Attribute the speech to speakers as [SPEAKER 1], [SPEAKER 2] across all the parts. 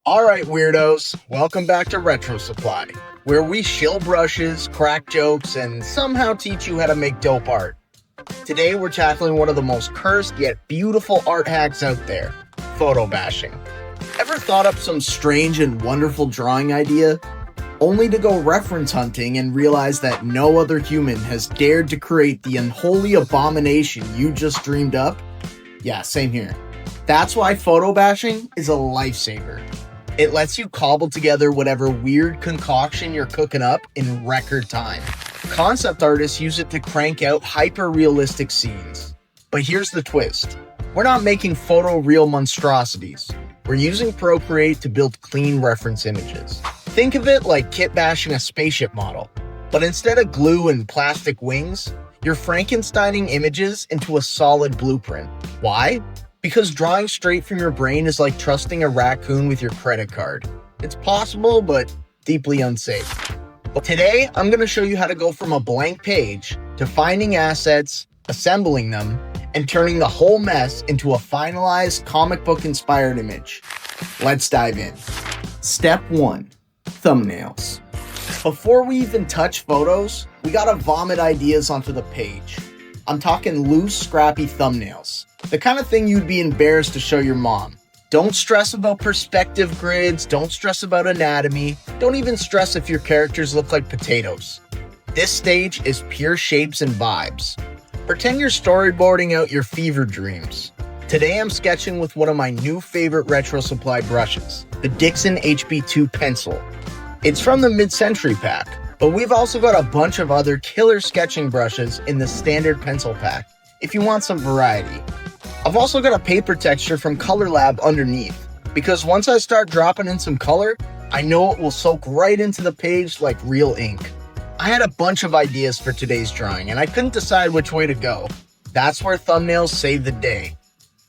[SPEAKER 1] Alright weirdos, welcome back to RetroSupply, where we shill brushes, crack jokes, and somehow teach you how to make dope art. Today we're tackling one of the most cursed yet beautiful art hacks out there, photobashing. Ever thought up some strange and wonderful drawing idea, only to go reference hunting and realize that no other human has dared to create the unholy abomination you just dreamed up? Yeah, same here. That's why photobashing is a lifesaver. It lets you cobble together whatever weird concoction you're cooking up in record time. Concept artists use it to crank out hyper-realistic scenes. But here's the twist. We're not making photoreal monstrosities. We're using Procreate to build clean reference images. Think of it like kit bashing a spaceship model. But instead of glue and plastic wings, you're Frankensteining images into a solid blueprint. Why? Because drawing straight from your brain is like trusting a raccoon with your credit card. It's possible, but deeply unsafe. But today, I'm going to show you how to go from a blank page to finding assets, assembling them, and turning the whole mess into a finalized comic book-inspired image. Let's dive in. Step 1. Thumbnails. Before we even touch photos, we gotta vomit ideas onto the page. I'm talking loose, scrappy thumbnails. The kind of thing you'd be embarrassed to show your mom. Don't stress about perspective grids, don't stress about anatomy, don't even stress if your characters look like potatoes. This stage is pure shapes and vibes. Pretend you're storyboarding out your fever dreams. Today I'm sketching with one of my new favorite RetroSupply brushes, the Dixon HB2 pencil. It's from the mid-century pack, but we've also got a bunch of other killer sketching brushes in the standard pencil pack, if you want some variety. I've also got a paper texture from Color Lab underneath, because once I start dropping in some color, I know it will soak right into the page like real ink. I had a bunch of ideas for today's drawing, and I couldn't decide which way to go. That's where thumbnails save the day.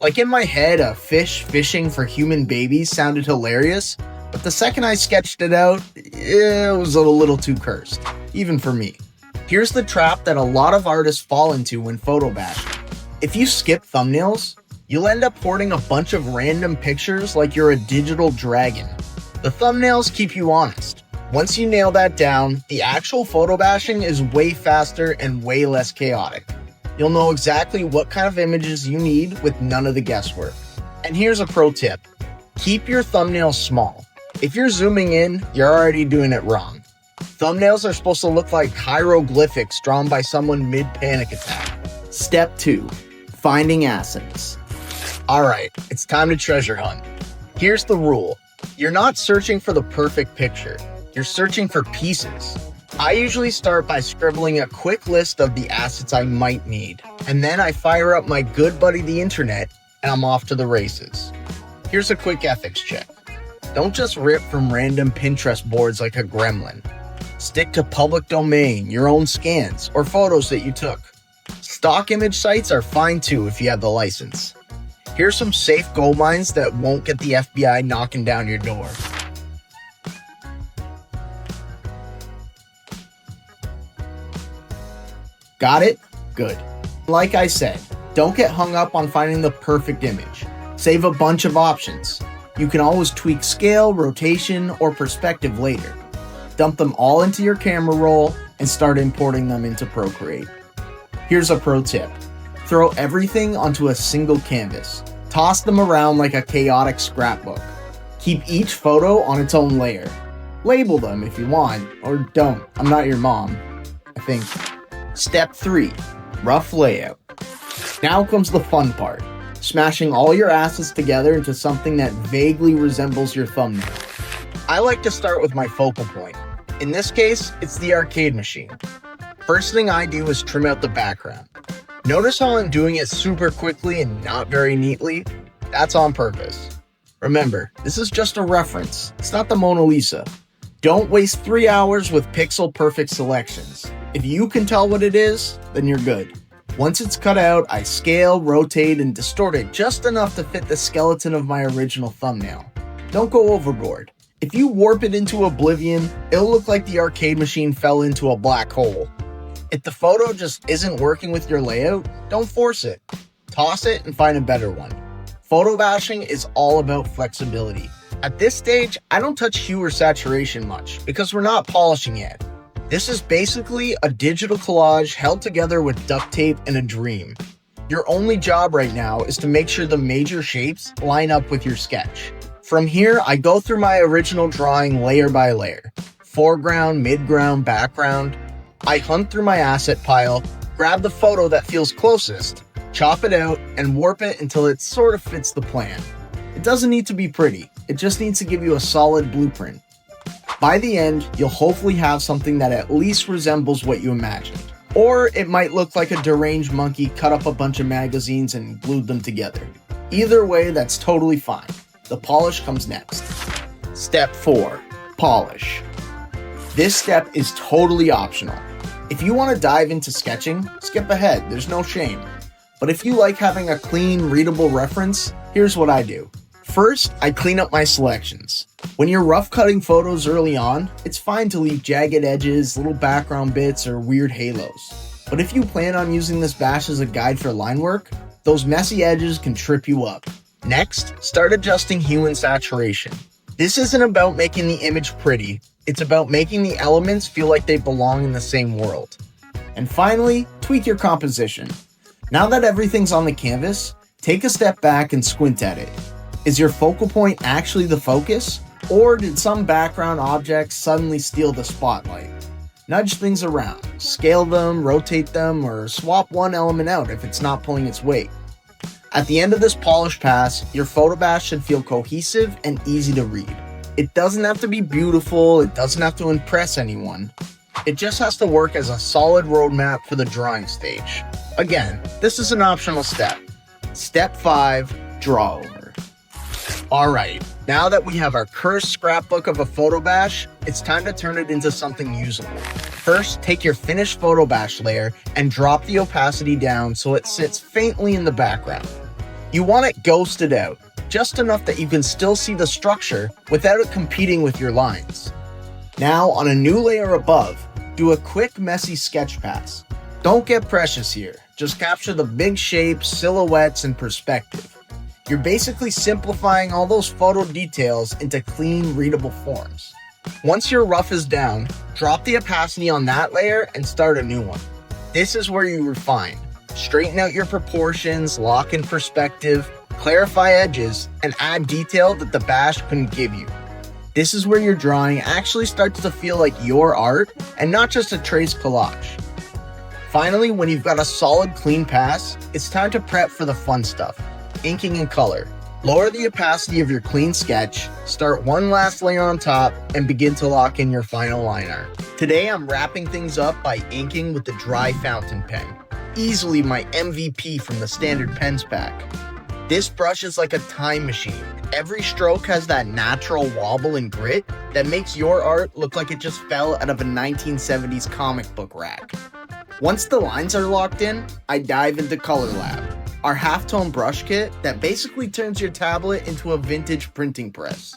[SPEAKER 1] Like in my head, a fish fishing for human babies sounded hilarious, but the second I sketched it out, it was a little too cursed, even for me. Here's the trap that a lot of artists fall into when photobashing. If you skip thumbnails, you'll end up hoarding a bunch of random pictures like you're a digital dragon. The thumbnails keep you honest. Once you nail that down, the actual photobashing is way faster and way less chaotic. You'll know exactly what kind of images you need with none of the guesswork. And here's a pro tip. Keep your thumbnails small. If you're zooming in, you're already doing it wrong. Thumbnails are supposed to look like hieroglyphics drawn by someone mid-panic attack. Step 2. Finding assets. Alright, it's time to treasure hunt. Here's the rule. You're not searching for the perfect picture. You're searching for pieces. I usually start by scribbling a quick list of the assets I might need, and then I fire up my good buddy the internet, and I'm off to the races. Here's a quick ethics check. Don't just rip from random Pinterest boards like a gremlin. Stick to public domain, your own scans, or photos that you took. Stock image sites are fine too if you have the license. Here's some safe gold mines that won't get the FBI knocking down your door. Got it? Good. Like I said, don't get hung up on finding the perfect image. Save a bunch of options. You can always tweak scale, rotation, or perspective later. Dump them all into your camera roll and start importing them into Procreate. Here's a pro tip. Throw everything onto a single canvas. Toss them around like a chaotic scrapbook. Keep each photo on its own layer. Label them if you want, or don't. I'm not your mom, I think. Step 3. Rough layout. Now comes the fun part. Smashing all your assets together into something that vaguely resembles your thumbnail. I like to start with my focal point. In this case, it's the arcade machine. First thing I do is trim out the background. Notice how I'm doing it super quickly and not very neatly? That's on purpose. Remember, this is just a reference. It's not the Mona Lisa. Don't waste 3 hours with pixel perfect selections. If you can tell what it is, then you're good. Once it's cut out, I scale, rotate, and distort it just enough to fit the skeleton of my original thumbnail. Don't go overboard. If you warp it into oblivion, it'll look like the arcade machine fell into a black hole. If the photo just isn't working with your layout, don't force it. Toss it and find a better one. Photobashing is all about flexibility. At this stage, I don't touch hue or saturation much because we're not polishing yet. This is basically a digital collage held together with duct tape and a dream. Your only job right now is to make sure the major shapes line up with your sketch. From here, I go through my original drawing layer by layer. Foreground, midground, background. I hunt through my asset pile, grab the photo that feels closest, chop it out, and warp it until it sort of fits the plan. It doesn't need to be pretty, it just needs to give you a solid blueprint. By the end, you'll hopefully have something that at least resembles what you imagined. Or it might look like a deranged monkey cut up a bunch of magazines and glued them together. Either way, that's totally fine. The polish comes next. Step 4. Polish. This step is totally optional. If you want to dive into sketching, skip ahead, there's no shame. But if you like having a clean, readable reference, here's what I do. First, I clean up my selections. When you're rough cutting photos early on, it's fine to leave jagged edges, little background bits, or weird halos. But if you plan on using this bash as a guide for line work, those messy edges can trip you up. Next, start adjusting hue and saturation. This isn't about making the image pretty, it's about making the elements feel like they belong in the same world. And finally, tweak your composition. Now that everything's on the canvas, take a step back and squint at it. Is your focal point actually the focus? Or did some background object suddenly steal the spotlight? Nudge things around, scale them, rotate them, or swap one element out if it's not pulling its weight. At the end of this polish pass, your PHOTOBASH should feel cohesive and easy to read. It doesn't have to be beautiful, it doesn't have to impress anyone. It just has to work as a solid roadmap for the drawing stage. Again, this is an optional step. Step 5, draw over. Alright, now that we have our cursed scrapbook of a PHOTOBASH, it's time to turn it into something usable. First, take your finished PHOTOBASH layer and drop the opacity down so it sits faintly in the background. You want it ghosted out, just enough that you can still see the structure without it competing with your lines. Now, on a new layer above, do a quick messy sketch pass. Don't get precious here, just capture the big shapes, silhouettes, and perspective. You're basically simplifying all those photo details into clean, readable forms. Once your rough is down, drop the opacity on that layer and start a new one. This is where you refine. Straighten out your proportions, lock in perspective, clarify edges, and add detail that the bash couldn't give you. This is where your drawing actually starts to feel like your art and not just a trace collage. Finally, when you've got a solid, clean pass, it's time to prep for the fun stuff. Inking and color. Lower the opacity of your clean sketch, start one last layer on top, and begin to lock in your final line art. Today I'm wrapping things up by inking with the dry fountain pen. Easily my MVP from the standard pens pack. This brush is like a time machine. Every stroke has that natural wobble and grit that makes your art look like it just fell out of a 1970s comic book rack. Once the lines are locked in, I dive into Color Lab, our halftone brush kit that basically turns your tablet into a vintage printing press.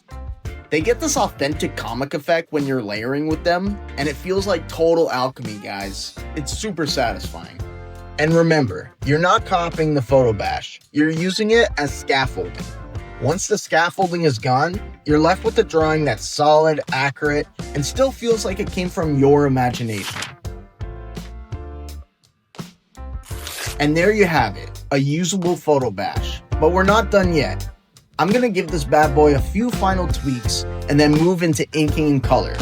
[SPEAKER 1] They get this authentic comic effect when you're layering with them, and it feels like total alchemy, guys. It's super satisfying. And remember, you're not copying the PHOTOBASH, you're using it as scaffolding. Once the scaffolding is gone, you're left with a drawing that's solid, accurate, and still feels like it came from your imagination. And there you have it, a usable PHOTOBASH. But we're not done yet. I'm gonna give this bad boy a few final tweaks and then move into inking and color.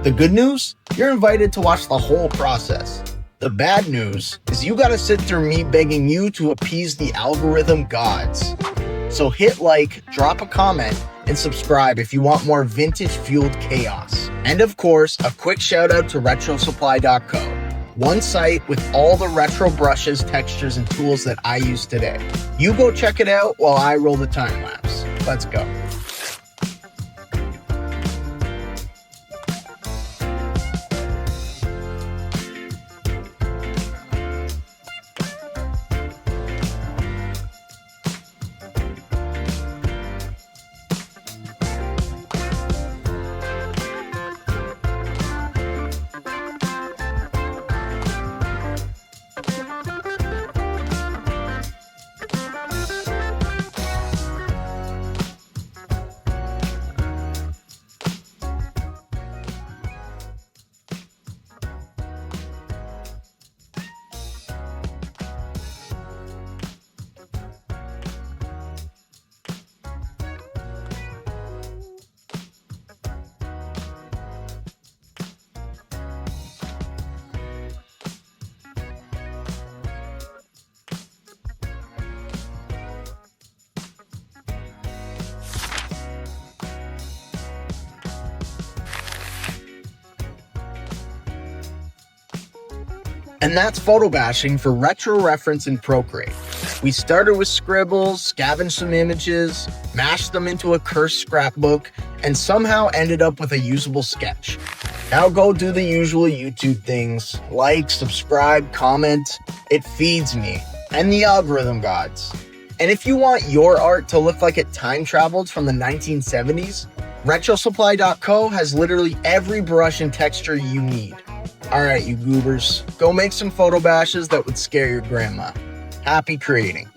[SPEAKER 1] The good news? You're invited to watch the whole process. The bad news is you gotta sit through me begging you to appease the algorithm gods. So hit like, drop a comment, and subscribe if you want more vintage-fueled chaos. And of course, a quick shout out to RetroSupply.co. One site with all the retro brushes, textures, and tools that I use today. You go check it out while I roll the time lapse. Let's go. And that's photobashing for retro reference in Procreate. We started with scribbles, scavenged some images, mashed them into a cursed scrapbook, and somehow ended up with a usable sketch. Now go do the usual YouTube things, like, subscribe, comment. It feeds me and the algorithm gods. And if you want your art to look like it time traveled from the 1970s, RetroSupply.co has literally every brush and texture you need. Alright, you goobers, go make some photobashes that would scare your grandma. Happy creating.